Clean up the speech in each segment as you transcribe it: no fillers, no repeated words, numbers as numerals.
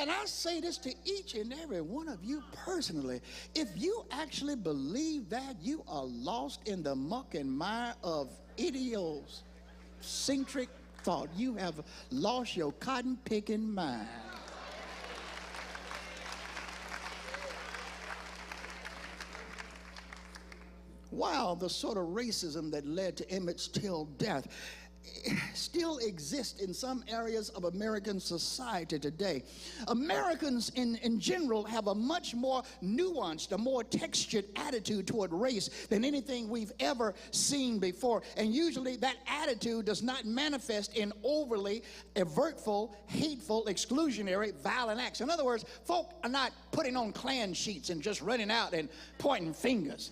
And I say this to each and every one of you personally. If you actually believe that, you are lost in the muck and mire of idiosyncratic thought. You have lost your cotton-picking mind. Wow, the sort of racism that led to Emmett Till's death still exists in some areas of American society today. Americans in general have a much more nuanced, a more textured attitude toward race than anything we've ever seen before. And usually that attitude does not manifest in overly avertful, hateful, exclusionary, violent acts. In other words, folk are not putting on Klan sheets and just running out and pointing fingers.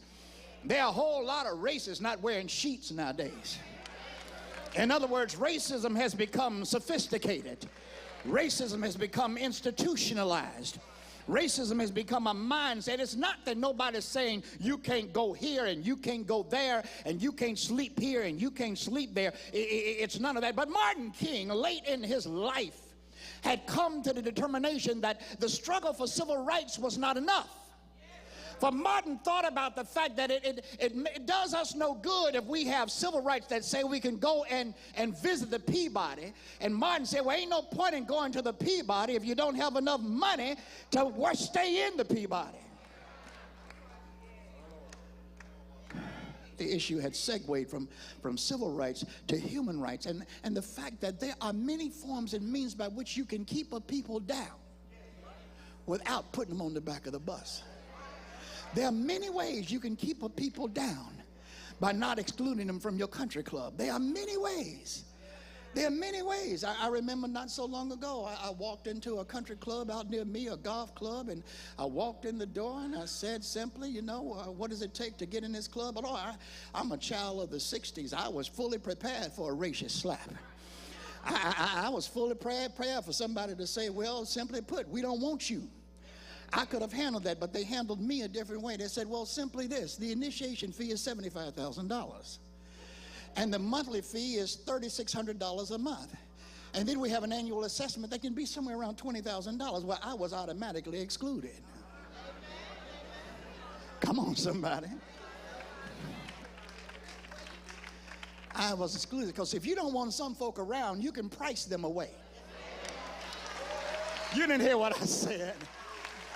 There are a whole lot of racists not wearing sheets nowadays. In other words, racism has become sophisticated. Racism has become institutionalized. Racism has become a mindset. It's not that nobody's saying you can't go here and you can't go there and you can't sleep here and you can't sleep there. It's none of that. But Martin King, late in his life, had come to the determination that the struggle for civil rights was not enough. For Martin thought about the fact that it does us no good if we have civil rights that say we can go and visit the Peabody. And Martin said, well, ain't no point in going to the Peabody if you don't have enough money to stay in the Peabody. The issue had segued from civil rights to human rights. And the fact that there are many forms and means by which you can keep a people down without putting them on the back of the bus. There are many ways you can keep a people down by not excluding them from your country club. There are many ways. There are many ways. I remember not so long ago, I walked into a country club out near me, a golf club, and I walked in the door and I said simply, you know, what does it take to get in this club? Oh, I'm a child of the 60s. I was fully prepared for a racist slap. I was fully prepared for somebody to say, well, simply put, we don't want you. I could have handled that, but they handled me a different way. They said, well, simply this, the initiation fee is $75,000. And the monthly fee is $3,600 a month. And then we have an annual assessment that can be somewhere around $20,000. Well, I was automatically excluded. Come on, somebody. I was excluded because if you don't want some folk around, you can price them away. You didn't hear what I said.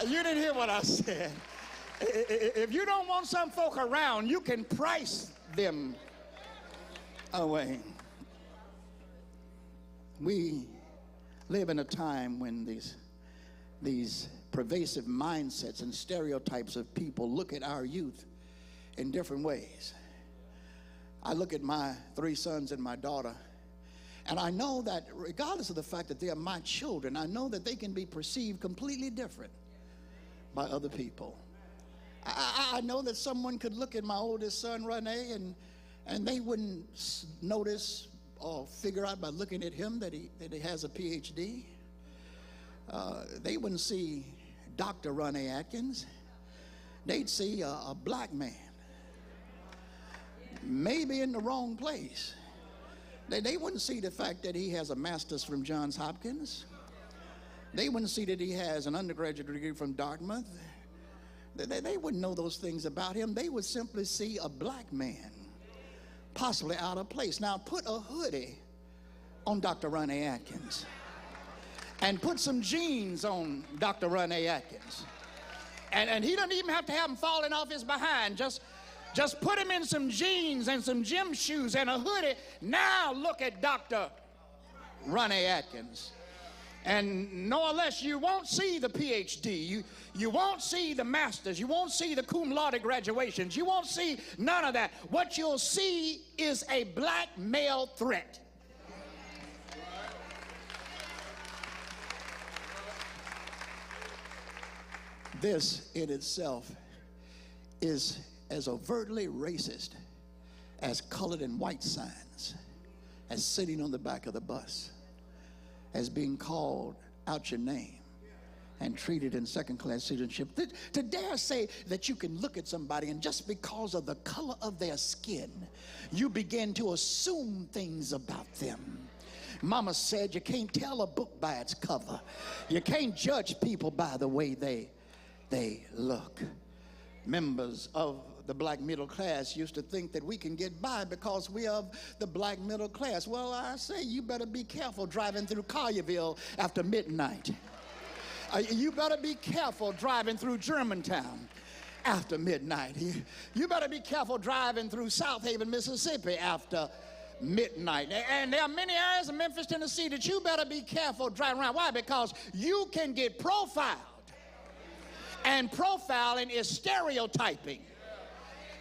You didn't hear what I said. If you don't want some folk around, you can price them away. We live in a time when these pervasive mindsets and stereotypes of people look at our youth in different ways. I look at my 3 sons and my daughter, and I know that regardless of the fact that they are my children, I know that they can be perceived completely different by other people. I know that someone could look at my oldest son, Rene, and they wouldn't notice or figure out by looking at him that he has a PhD. They wouldn't see Dr. Rene Atkins. They'd see a black man, maybe in the wrong place. They wouldn't see the fact that he has a master's from Johns Hopkins. They wouldn't see that he has an undergraduate degree from Dartmouth. They wouldn't know those things about him. They would simply see a black man, possibly out of place. Now, put a hoodie on Dr. Rene Atkins and put some jeans on Dr. Rene Atkins. And he doesn't even have to have them falling off his behind. Just put him in some jeans and some gym shoes and a hoodie. Now look at Dr. Rene Atkins. And no less, you won't see the PhD. You won't see the masters. You won't see the cum laude graduations. You won't see none of that. What you'll see is a black male threat. This in itself is as overtly racist as colored and white signs, as sitting on the back of the bus, as being called out your name and treated in second-class citizenship. To dare say that you can look at somebody and just because of the color of their skin, you begin to assume things about them. Mama said you can't tell a book by its cover. You can't judge people by the way they look. Members of the black middle class used to think that we can get by because we are the black middle class. Well, I say you better be careful driving through Collierville after midnight. You better be careful driving through Germantown after midnight. You better be careful driving through South Haven, Mississippi after midnight. And there are many areas of Memphis, Tennessee that you better be careful driving around. Why? Because you can get profiled. And profiling is stereotyping.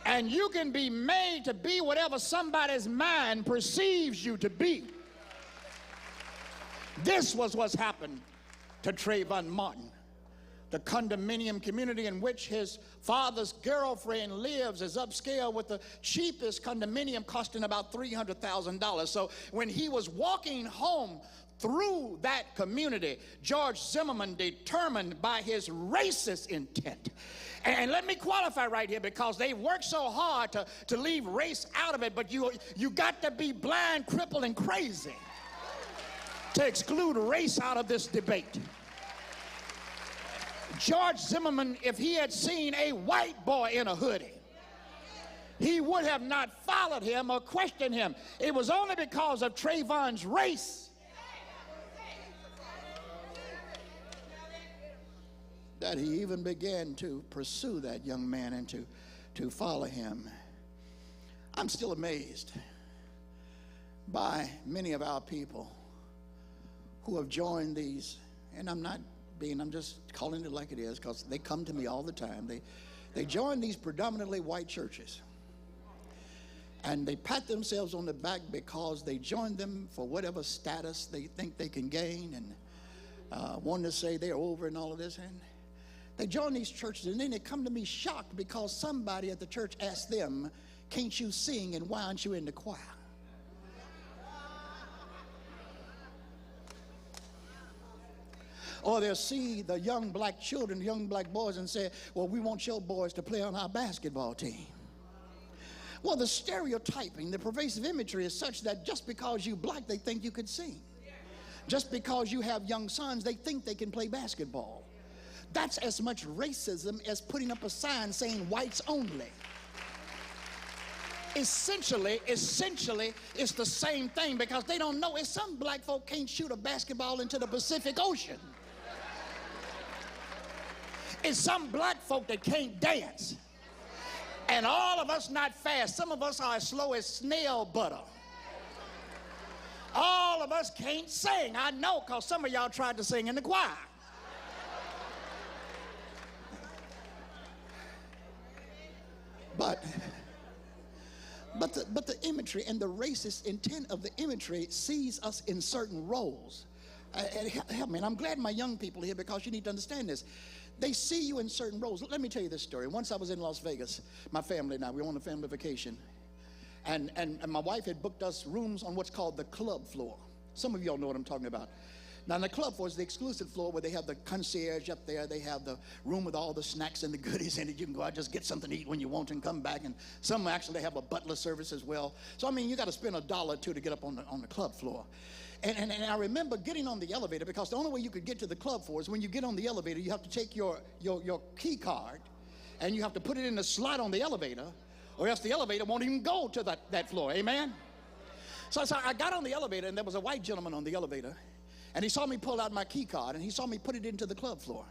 And you can be made to be whatever somebody's mind perceives you to be. This was what's happened to Trayvon Martin. The condominium community in which his father's girlfriend lives is upscale, with the cheapest condominium costing about $300,000. So when he was walking home through that community, George Zimmerman determined by his racist intent. And let me qualify right here, because they work so hard to leave race out of it, but you got to be blind, crippled, and crazy to exclude race out of this debate. George Zimmerman, if he had seen a white boy in a hoodie, he would have not followed him or questioned him. It was only because of Trayvon's race that he even began to pursue that young man and to follow him. I'm still amazed by many of our people who have joined these, and I'm just calling it like it is, because they come to me all the time. They join these predominantly white churches, and they pat themselves on the back because they joined them for whatever status they think they can gain, and want to say they're over and all of this. And they join these churches, and then they come to me shocked because somebody at the church asked them, "Can't you sing, and why aren't you in the choir?" Or they'll see the young black children, the young black boys, and say, "Well, we want your boys to play on our basketball team." Well, the stereotyping, the pervasive imagery is such that just because you black, they think you could sing. Just because you have young sons, they think they can play basketball. That's as much racism as putting up a sign saying whites only. Essentially, it's the same thing, because they don't know. It's some black folk can't shoot a basketball into the Pacific Ocean. It's some black folk that can't dance. And all of us not fast. Some of us are as slow as snail butter. All of us can't sing. I know, because some of y'all tried to sing in the choir. But the imagery and the racist intent of the imagery sees us in certain roles. Help me, and I'm glad my young people are here, because you need to understand this. They see you in certain roles. Let me tell you this story. Once I was in Las Vegas, my family and I, we were on a family vacation, and my wife had booked us rooms on what's called the club floor. Some of y'all know what I'm talking about. Now, the club floor is the exclusive floor where they have the concierge up there. They have the room with all the snacks and the goodies in it. You can go out, just get something to eat when you want and come back. And some actually have a butler service as well. So, I mean, you got to spend $1 or $2 to get up on the club floor. And I remember getting on the elevator, because the only way you could get to the club floor is when you get on the elevator, you have to take your key card and you have to put it in the slot on the elevator, or else the elevator won't even go to that floor. Amen? So I got on the elevator, and there was a white gentleman on the elevator. And he saw me pull out my key card, and he saw me put it into the club floor.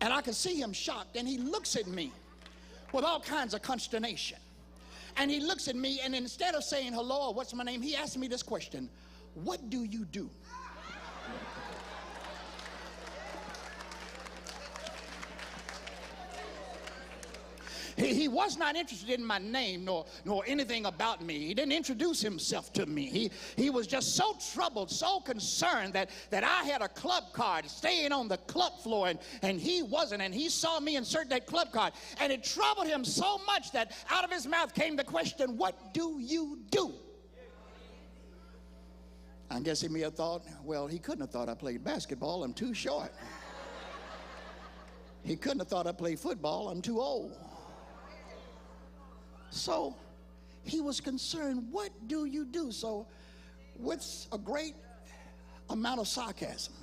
And I could see him shocked, and he looks at me with all kinds of consternation. And he looks at me, and instead of saying hello or what's my name, he asked me this question: "What do you do?" He was not interested in my name nor anything about me. He didn't introduce himself to me. He was just so troubled, so concerned that I had a club card staying on the club floor, and he wasn't. And he saw me insert that club card, and it troubled him so much that out of his mouth came the question, "What do you do?" I guess he may have thought, well, he couldn't have thought I played basketball. I'm too short. He couldn't have thought I played football. I'm too old. So he was concerned, what do you do? So with a great amount of sarcasm.